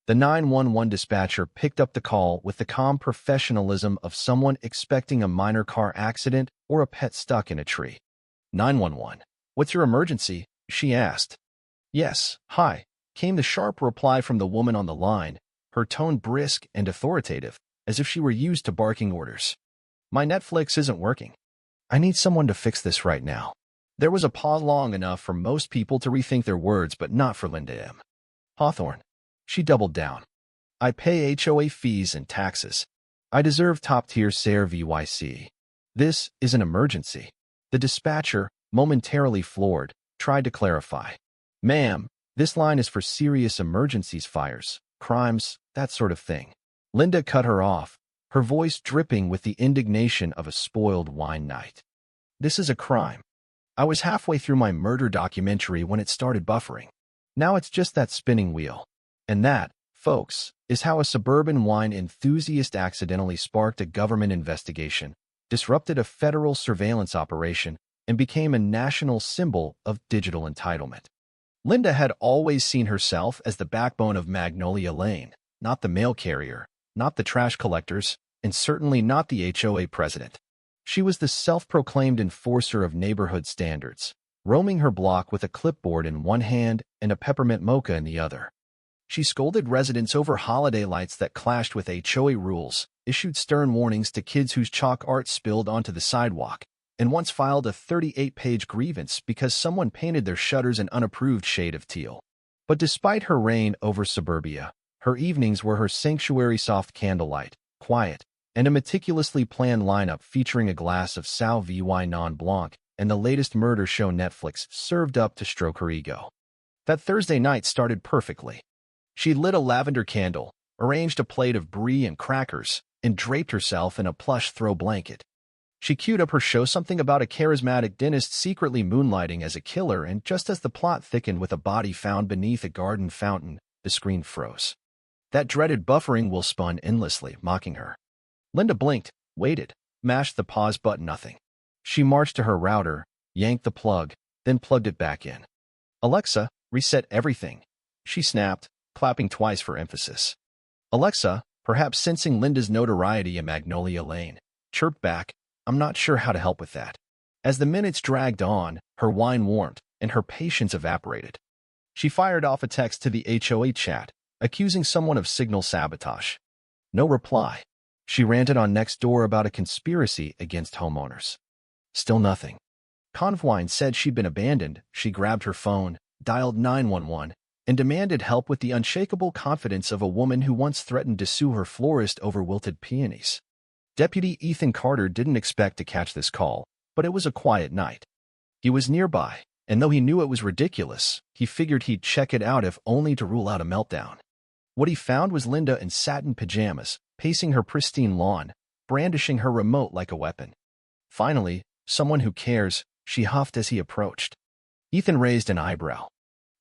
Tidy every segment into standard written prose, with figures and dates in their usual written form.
The 911 dispatcher picked up the call with the calm professionalism of someone expecting a minor car accident or a pet stuck in a tree. 911. What's your emergency? She asked. Yes, hi, came the sharp reply from the woman on the line, her tone brisk and authoritative, as if she were used to barking orders. My Netflix isn't working. I need someone to fix this right now. There was a pause long enough for most people to rethink their words, but not for Linda M. Hawthorne. She doubled down. I pay HOA fees and taxes. I deserve top-tier SARE-VYC. This is an emergency. The dispatcher, momentarily floored, tried to clarify. Ma'am, this line is for serious emergencies, fires, crimes, that sort of thing. Linda cut her off, her voice dripping with the indignation of a spoiled wine night. This is a crime. I was halfway through my murder documentary when it started buffering. Now it's just that spinning wheel. And that, folks, is how a suburban wine enthusiast accidentally sparked a government investigation, disrupted a federal surveillance operation, and became a national symbol of digital entitlement. Linda had always seen herself as the backbone of Magnolia Lane, not the mail carrier, not the trash collectors, and certainly not the HOA president. She was the self-proclaimed enforcer of neighborhood standards, roaming her block with a clipboard in one hand and a peppermint mocha in the other. She scolded residents over holiday lights that clashed with HOA rules, issued stern warnings to kids whose chalk art spilled onto the sidewalk, and once filed a 38-page grievance because someone painted their shutters an unapproved shade of teal. But despite her reign over suburbia, her evenings were her sanctuary soft candlelight, quiet, and a meticulously planned lineup featuring a glass of Sauv Vy Non Blanc and the latest murder show Netflix served up to stroke her ego. That Thursday night started perfectly. She lit a lavender candle, arranged a plate of brie and crackers, and draped herself in a plush throw blanket. She queued up her show, something about a charismatic dentist secretly moonlighting as a killer, and just as the plot thickened with a body found beneath a garden fountain, the screen froze. That dreaded buffering wheel spun endlessly, mocking her. Linda blinked, waited, mashed the pause button, nothing. She marched to her router, yanked the plug, then plugged it back in. Alexa, reset everything, she snapped, clapping twice for emphasis. Alexa, perhaps sensing Linda's notoriety in Magnolia Lane, chirped back, I'm not sure how to help with that. As the minutes dragged on, her wine warmed, and her patience evaporated. She fired off a text to the HOA chat, accusing someone of signal sabotage. No reply. She ranted on Nextdoor about a conspiracy against homeowners. Still nothing. Convwine said she'd been abandoned. She grabbed her phone, dialed 911, and demanded help with the unshakable confidence of a woman who once threatened to sue her florist over wilted peonies. Deputy Ethan Carter didn't expect to catch this call, but it was a quiet night. He was nearby, and though he knew it was ridiculous, he figured he'd check it out if only to rule out a meltdown. What he found was Linda in satin pajamas, pacing her pristine lawn, brandishing her remote like a weapon. Finally, someone who cares, she huffed as he approached. Ethan raised an eyebrow.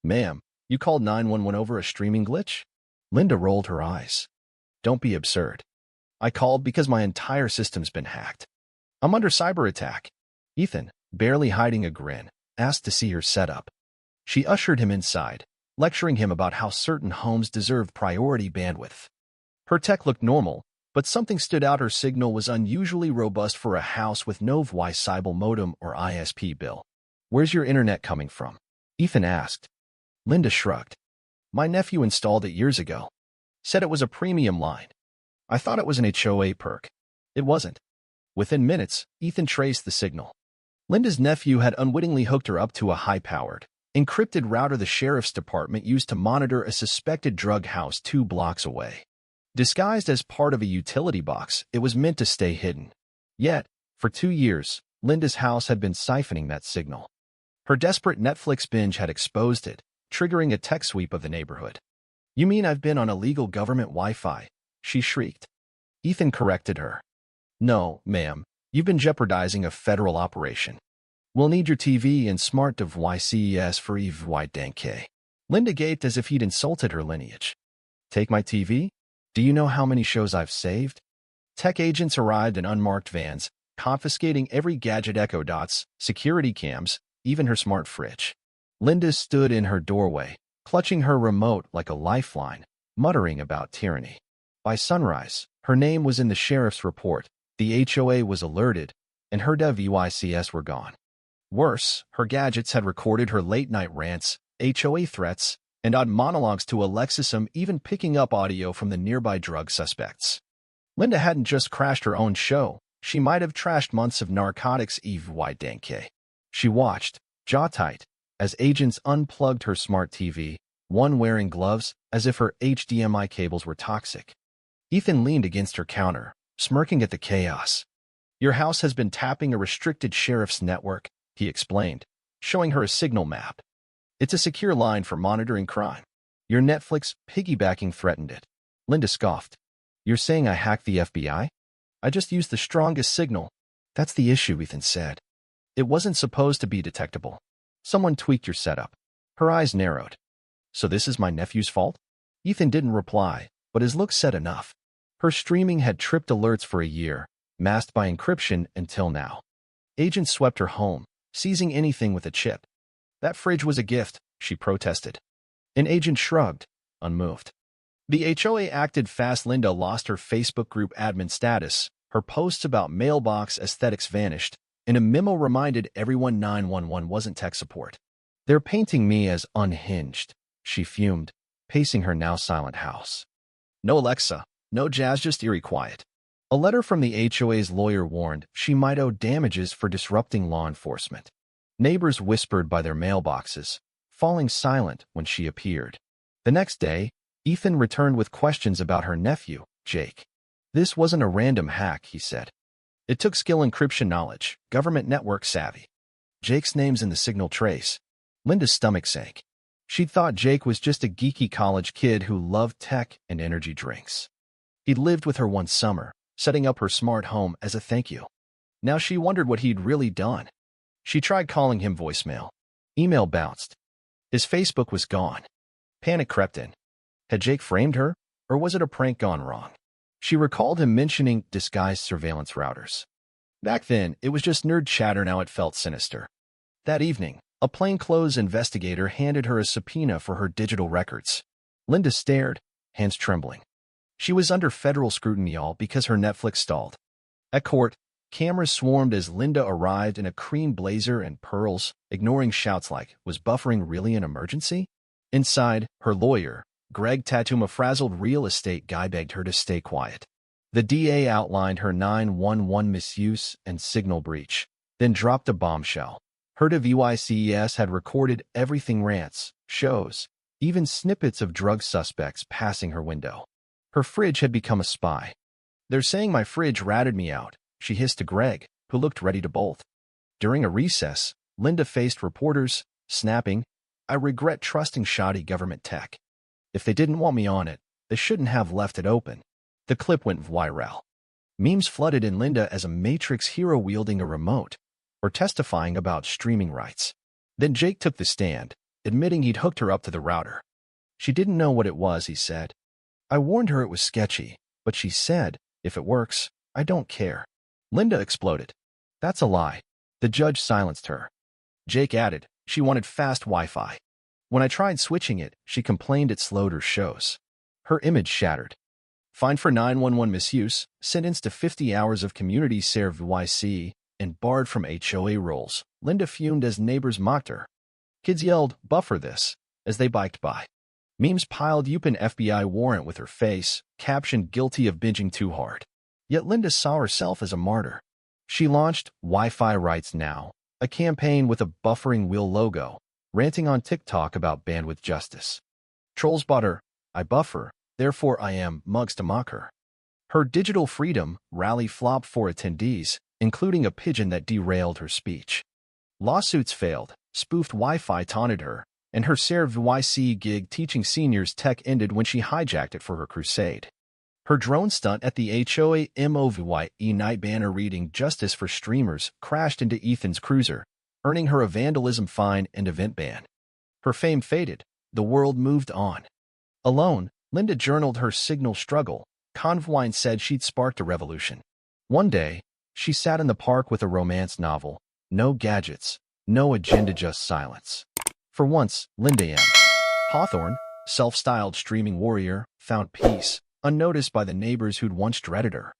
Ma'am, you called 911 over a streaming glitch? Linda rolled her eyes. Don't be absurd. I called because my entire system's been hacked. I'm under cyber attack. Ethan, barely hiding a grin, asked to see her setup. She ushered him inside, lecturing him about how certain homes deserve priority bandwidth. Her tech looked normal, but something stood out. Her signal was unusually robust for a house with no Wi-Fi modem or ISP bill. Where's your internet coming from? Ethan asked. Linda shrugged. My nephew installed it years ago. Said it was a premium line. I thought it was an HOA perk. It wasn't. Within minutes, Ethan traced the signal. Linda's nephew had unwittingly hooked her up to a high-powered, encrypted router the sheriff's department used to monitor a suspected drug house 2 blocks away. Disguised as part of a utility box, it was meant to stay hidden. Yet, for 2 years, Linda's house had been siphoning that signal. Her desperate Netflix binge had exposed it, triggering a tech sweep of the neighborhood. You mean I've been on illegal government Wi-Fi? She shrieked. Ethan corrected her. No, ma'am, you've been jeopardizing a federal operation. We'll need your TV and smart devices for EVY. Linda gaped as if he'd insulted her lineage. Take my TV? Do you know how many shows I've saved? Tech agents arrived in unmarked vans, confiscating every gadget, Echo Dots, security cams, even her smart fridge. Linda stood in her doorway, clutching her remote like a lifeline, muttering about tyranny. By sunrise, her name was in the sheriff's report, the HOA was alerted, and her devices were gone. Worse, her gadgets had recorded her late-night rants, HOA threats, and odd monologues to Alexis, even picking up audio from the nearby drug suspects. Linda hadn't just crashed her own show, she might have trashed months of narcotics Danke. She watched, jaw tight, as agents unplugged her smart TV, one wearing gloves as if her HDMI cables were toxic. Ethan leaned against her counter, smirking at the chaos. "Your house has been tapping a restricted sheriff's network," he explained, showing her a signal map. "It's a secure line for monitoring crime. Your Netflix piggybacking threatened it." Linda scoffed. "You're saying I hacked the FBI? I just used the strongest signal." "That's the issue," Ethan said. "It wasn't supposed to be detectable. Someone tweaked your setup." Her eyes narrowed. "So this is my nephew's fault?" Ethan didn't reply, but his look said enough. Her streaming had tripped alerts for a year, masked by encryption until now. Agents swept her home, seizing anything with a chip. "That fridge was a gift," she protested. An agent shrugged, unmoved. The HOA acted fast. Linda lost her Facebook group admin status, her posts about mailbox aesthetics vanished, and a memo reminded everyone 911 wasn't tech support. "They're painting me as unhinged," she fumed, pacing her now silent house. No Alexa, no jazz, just eerie quiet. A letter from the HOA's lawyer warned she might owe damages for disrupting law enforcement. Neighbors whispered by their mailboxes, falling silent when she appeared. The next day, Ethan returned with questions about her nephew, Jake. "This wasn't a random hack," he said. "It took skill, encryption knowledge, government network savvy. Jake's name's in the signal trace." Linda's stomach sank. She'd thought Jake was just a geeky college kid who loved tech and energy drinks. He'd lived with her one summer, setting up her smart home as a thank you. Now she wondered what he'd really done. She tried calling him, voicemail. Email bounced. His Facebook was gone. Panic crept in. Had Jake framed her, or was it a prank gone wrong? She recalled him mentioning disguised surveillance routers. Back then, it was just nerd chatter. Now it felt sinister. That evening, a plainclothes investigator handed her a subpoena for her digital records. Linda stared, hands trembling. She was under federal scrutiny, all because her Netflix stalled. At court, cameras swarmed as Linda arrived in a cream blazer and pearls, ignoring shouts like, "Was buffering really an emergency?" Inside, her lawyer, Greg Tatum, a frazzled real estate guy, begged her to stay quiet. The DA outlined her 911 misuse and signal breach, then dropped a bombshell. Her devices had recorded everything: rants, shows, even snippets of drug suspects passing her window. Her fridge had become a spy. "They're saying my fridge ratted me out," she hissed to Greg, who looked ready to bolt. During a recess, Linda faced reporters, snapping, "I regret trusting shoddy government tech. If they didn't want me on it, they shouldn't have left it open." The clip went viral. Memes flooded in Linda as a Matrix hero wielding a remote, or testifying about streaming rights. Then Jake took the stand, admitting he'd hooked her up to the router. "She didn't know what it was," he said. "I warned her it was sketchy, but she said, if it works, I don't care." Linda exploded. "That's a lie." The judge silenced her. Jake added, "She wanted fast Wi-Fi. When I tried switching it, she complained it slowed her shows." Her image shattered. Fined for 911 misuse, sentenced to 50 hours of community service, and barred from HOA roles. Linda fumed as neighbors mocked her. Kids yelled, "Buffer this," as they biked by. Memes piled up an FBI warrant with her face, captioned, "Guilty of binging too hard." Yet Linda saw herself as a martyr. She launched Wi-Fi Rights Now, a campaign with a buffering wheel logo, ranting on TikTok about bandwidth justice. Trolls bought her, "I buffer, therefore I am," mugs to mock her. Her digital freedom rally flopped for attendees, including a pigeon that derailed her speech. Lawsuits failed, spoofed Wi-Fi taunted her, and her service gig teaching seniors tech ended when she hijacked it for her crusade. Her drone stunt at the HOA MOVYE night banner reading "Justice for Streamers" crashed into Ethan's cruiser, earning her a vandalism fine and event ban. Her fame faded. The world moved on. Alone, Linda journaled her signal struggle. Convoy said she'd sparked a revolution. One day, she sat in the park with a romance novel. No gadgets, no agenda, just silence. For once, Linda M. Hawthorne, self-styled streaming warrior, found peace, unnoticed by the neighbors who'd once dreaded her.